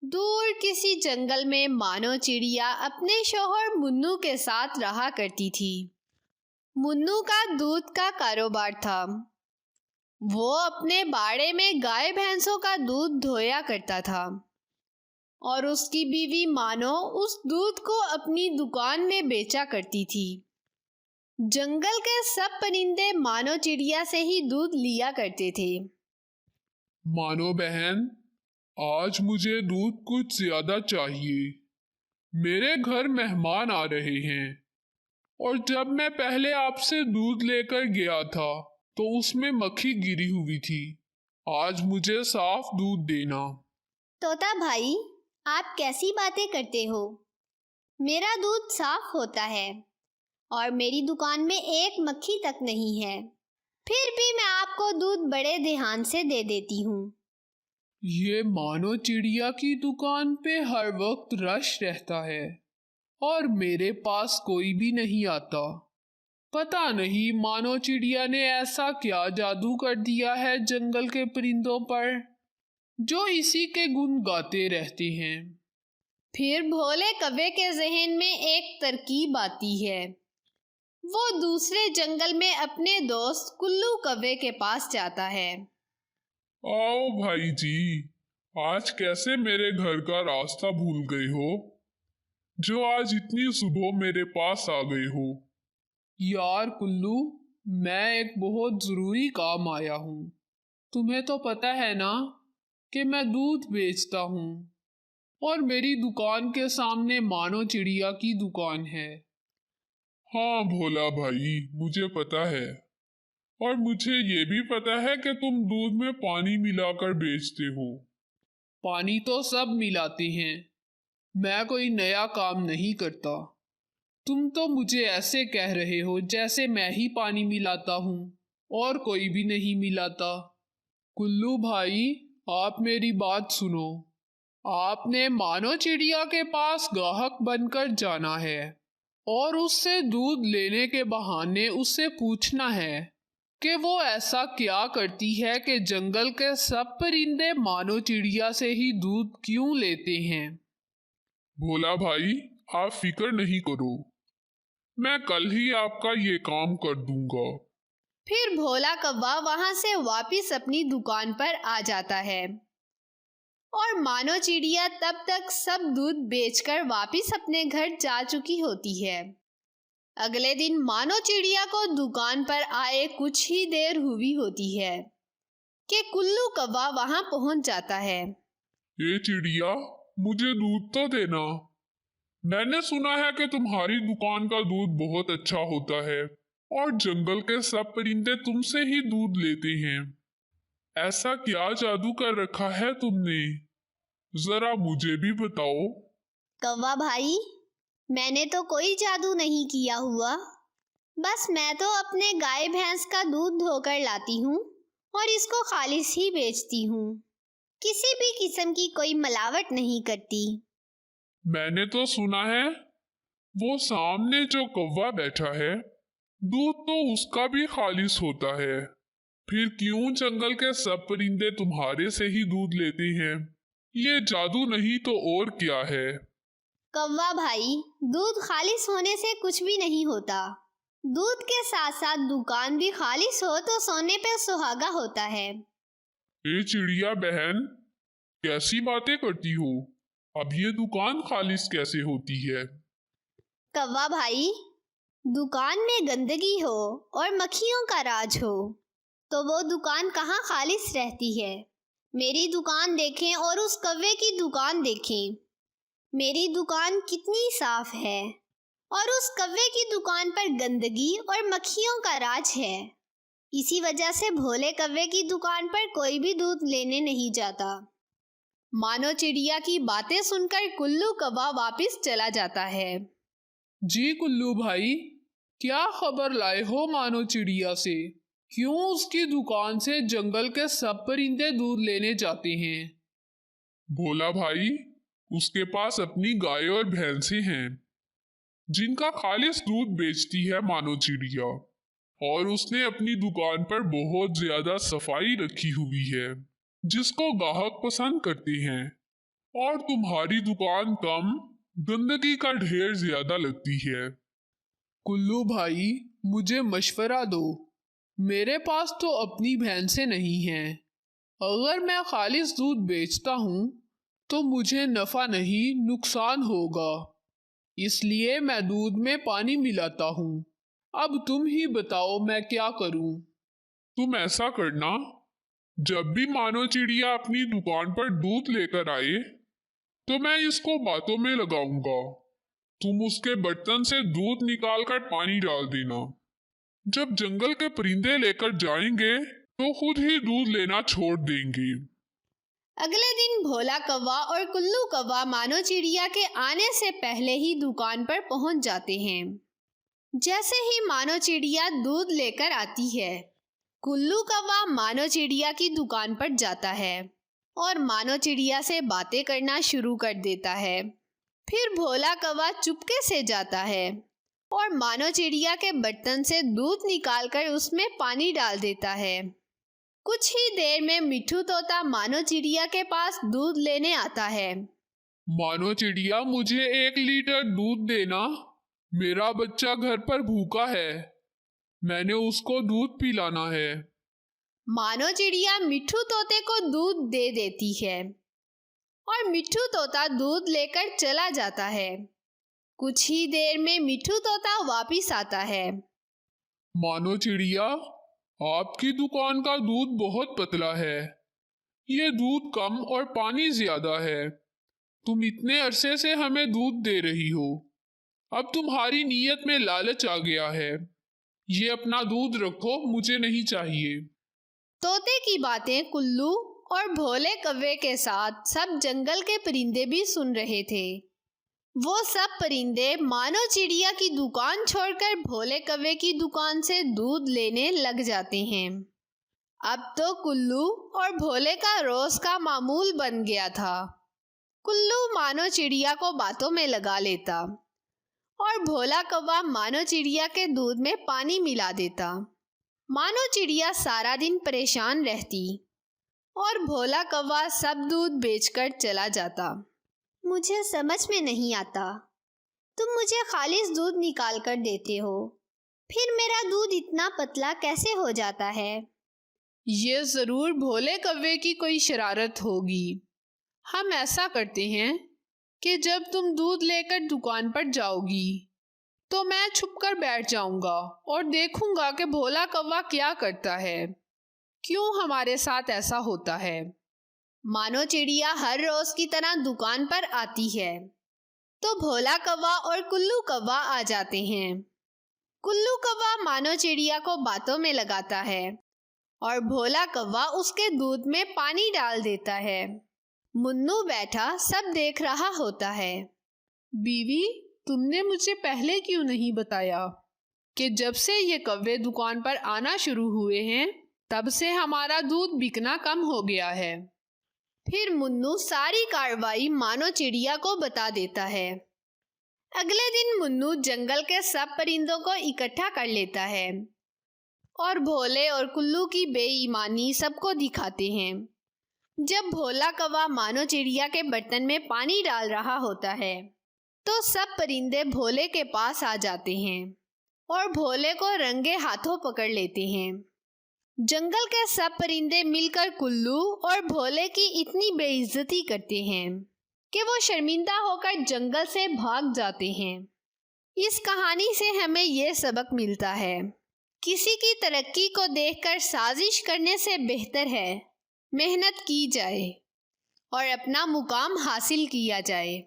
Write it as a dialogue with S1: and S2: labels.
S1: दूर किसी जंगल में मानो चिड़िया अपने शौहर मुन्नू के साथ रहा करती थी। मुन्नू का दूध का कारोबार था। वो अपने बाड़े में गाय भैंसों का दूध धोया करता था और उसकी बीवी मानो उस दूध को अपनी दुकान में बेचा करती थी। जंगल के सब परिंदे मानो चिड़िया से ही दूध लिया करते थे।
S2: मानो बहन, आज मुझे दूध कुछ ज्यादा चाहिए। मेरे घर मेहमान आ रहे हैं और जब मैं पहले आपसे दूध लेकर गया था तो उसमें मक्खी गिरी हुई थी। आज मुझे साफ दूध देना।
S3: तोता भाई, आप कैसी बातें करते हो? मेरा दूध साफ होता है और मेरी दुकान में एक मक्खी तक नहीं है। फिर भी मैं आपको दूध बड़े ध्यान से दे देती हूँ।
S2: ये मानो चिड़िया की दुकान पे हर वक्त रश रहता है और मेरे पास कोई भी नहीं आता। पता नहीं मानो चिड़िया ने ऐसा क्या जादू कर दिया है जंगल के परिंदों पर, जो इसी के गुण गाते रहते हैं।
S1: फिर भोले कव्वे के जहन में एक तरकीब आती है। वो दूसरे जंगल में अपने दोस्त कुल्लू कव्वे के पास जाता है।
S2: आओ भाई जी, आज कैसे मेरे घर का रास्ता भूल गए हो, जो आज इतनी सुबह मेरे पास आ गए हो? यार कुल्लू, मैं एक बहुत ज़रूरी काम आया हूँ। तुम्हें तो पता है ना कि मैं दूध बेचता हूँ और मेरी दुकान के सामने मानो चिड़िया की दुकान है। हाँ भोला भाई, मुझे पता है। और मुझे ये भी पता है कि तुम दूध में पानी मिलाकर बेचते हो। पानी तो सब मिलाते हैं, मैं कोई नया काम नहीं करता। तुम तो मुझे ऐसे कह रहे हो जैसे मैं ही पानी मिलाता हूँ और कोई भी नहीं मिलाता। कुल्लू भाई, आप मेरी बात सुनो। आपने मानो चिड़िया के पास ग्राहक बनकर जाना है और उससे दूध लेने के बहाने उससे पूछना है कि वो ऐसा क्या करती है कि जंगल के सब परिंदे मानो चिड़िया से ही दूध क्यों लेते हैं। भोला भाई, आप फिक्र नहीं करो, मैं कल ही आपका ये काम कर दूंगा।
S1: फिर भोला कौवा वहां से वापस अपनी दुकान पर आ जाता है और मानो चिड़िया तब तक सब दूध बेचकर वापस अपने घर जा चुकी होती है। अगले दिन मानो चिड़िया को दुकान पर आए कुछ ही देर हुई होती है कि कुल्लू कौवा वहां पहुंच जाता है।
S2: ये चिड़िया, मुझे दूध तो देना। मैंने सुना है कि तुम्हारी दुकान का दूध बहुत अच्छा होता है और जंगल के सब परिंदे तुमसे ही दूध लेते हैं। ऐसा क्या जादू कर रखा है तुमने, जरा मुझे भी बताओ।
S3: कौवा भाई, मैंने तो कोई जादू नहीं किया हुआ। बस मैं तो अपने गाय भैंस का दूध धोकर लाती हूँ और इसको खालिस ही बेचती हूँ। किसी भी किस्म की कोई मिलावट नहीं करती।
S2: मैंने तो सुना है वो सामने जो कौवा बैठा है, दूध तो उसका भी खालिस होता है। फिर क्यों जंगल के सब परिंदे तुम्हारे से ही दूध लेते हैं? ये जादू नहीं तो और क्या है?
S3: कौवा भाई, दूध खालिस होने से कुछ भी नहीं होता। दूध के साथ साथ दुकान भी खालिस हो तो सोने पे सुहागा होता है।
S2: ए चिड़िया बहन, कैसी बातें करती हो? अब ये दुकान खालिस कैसे होती है?
S3: कौवा भाई, दुकान में गंदगी हो और मक्खियों का राज हो तो वो दुकान कहाँ खालिस रहती है। मेरी दुकान देखें और उस कौवे की दुकान देखें। मेरी दुकान कितनी साफ है और उस कौवे की दुकान पर गंदगी और मक्खियों का राज है। इसी वजह से भोले कौवे की दुकान पर कोई भी दूध लेने नहीं जाता।
S1: मानो चिड़िया की बातें सुनकर कुल्लू कौवा वापस चला जाता है।
S2: जी कुल्लू भाई, क्या खबर लाए हो मानो चिड़िया से? क्यों उसकी दुकान से जंगल के सब परिंदे दूध लेने जाते हैं? भोला भाई, उसके पास अपनी गाय और भैंसें हैं जिनका खालिस दूध बेचती है मानो चिड़िया, और उसने अपनी दुकान पर बहुत ज्यादा सफाई रखी हुई है जिसको ग्राहक पसंद करते हैं। और तुम्हारी दुकान कम, गंदगी का ढेर ज्यादा लगती है।
S4: कुल्लू भाई, मुझे मशवरा दो। मेरे पास तो अपनी भैंसें नहीं हैं। अगर मैं खालिस दूध बेचता हूँ तो मुझे नफ़ा नहीं नुकसान होगा, इसलिए मैं दूध में पानी मिलाता हूँ। अब तुम ही बताओ मैं क्या करूँ।
S2: तुम ऐसा करना, जब भी मानो चिड़िया अपनी दुकान पर दूध लेकर आए तो मैं इसको बातों में लगाऊंगा। तुम उसके बर्तन से दूध निकालकर पानी डाल देना। जब जंगल के परिंदे लेकर जाएंगे तो खुद ही दूध लेना छोड़ देंगे।
S1: अगले दिन भोला कौवा और कुल्लू कौवा मानो चिड़िया के आने से पहले ही दुकान पर पहुंच जाते हैं। जैसे ही मानो चिड़िया दूध लेकर आती है, कुल्लू कौवा मानो चिड़िया की दुकान पर जाता है और मानो चिड़िया से बातें करना शुरू कर देता है। फिर भोला कौवा चुपके से जाता है और मानो चिड़िया के बर्तन से दूध निकालकर उसमें पानी डाल देता है। कुछ ही देर में मिट्ठू तोता मानो चिड़िया के पास दूध लेने आता है।
S4: मानो चिड़िया, मुझे 1 लीटर दूध देना। मेरा बच्चा घर पर भूखा है, मैंने उसको दूध पिलाना है।
S1: मानो चिड़िया मिट्ठू तोते को दूध दे देती है और मिट्ठू तोता दूध लेकर चला जाता है। कुछ ही देर में मिट्ठू तोता वापिस आता है।
S4: मानो चिड़िया, आपकी दुकान का दूध बहुत पतला है। ये दूध कम और पानी ज्यादा है। तुम इतने अरसे से हमें दूध दे रही हो, अब तुम्हारी नीयत में लालच आ गया है। ये अपना दूध रखो, मुझे नहीं चाहिए।
S1: तोते की बातें कुल्लू और भोले कौवे के साथ सब जंगल के परिंदे भी सुन रहे थे। वो सब परिंदे मानो चिड़िया की दुकान छोड़कर भोले कौवे की दुकान से दूध लेने लग जाते हैं। अब तो कुल्लू और भोले का रोज का मामूल बन गया था। कुल्लू मानो चिड़िया को बातों में लगा लेता और भोला कौवा मानो चिड़िया के दूध में पानी मिला देता। मानो चिड़िया सारा दिन परेशान रहती और भोला कौवा सब दूध बेचकर चला जाता।
S3: मुझे समझ में नहीं आता, तुम मुझे खालिस दूध निकाल कर देते हो, फिर मेरा दूध इतना पतला कैसे हो जाता है?
S4: ये जरूर भोले कौवे की कोई शरारत होगी। हम ऐसा करते हैं कि जब तुम दूध लेकर दुकान पर जाओगी तो मैं छुपकर बैठ जाऊंगा और देखूंगा कि भोला कौवा क्या करता है, क्यों हमारे साथ ऐसा होता है।
S1: मानो चिड़िया हर रोज की तरह दुकान पर आती है तो भोला कौवा और कुल्लू कौवा आ जाते हैं। कुल्लू कौवा मानो चिड़िया को बातों में लगाता है और भोला कौवा उसके दूध में पानी डाल देता है। मुन्नू बैठा सब देख रहा होता है।
S4: बीवी, तुमने मुझे पहले क्यों नहीं बताया कि जब से ये कौवे दुकान पर आना शुरू हुए हैं तब से हमारा दूध बिकना कम हो गया है।
S1: फिर मुन्नू सारी कार्रवाई मानो चिड़िया को बता देता है। अगले दिन मुन्नू जंगल के सब परिंदों को इकट्ठा कर लेता है और भोले और कुल्लू की बेईमानी सबको दिखाते हैं। जब भोला कौवा मानो चिड़िया के बर्तन में पानी डाल रहा होता है तो सब परिंदे भोले के पास आ जाते हैं और भोले को रंगे हाथों पकड़ लेते हैं। जंगल के सब परिंदे मिलकर कुल्लू और भोले की इतनी बेइज्जती करते हैं कि वो शर्मिंदा होकर जंगल से भाग जाते हैं। इस कहानी से हमें ये सबक मिलता है, किसी की तरक्की को देखकर साजिश करने से बेहतर है मेहनत की जाए और अपना मुकाम हासिल किया जाए।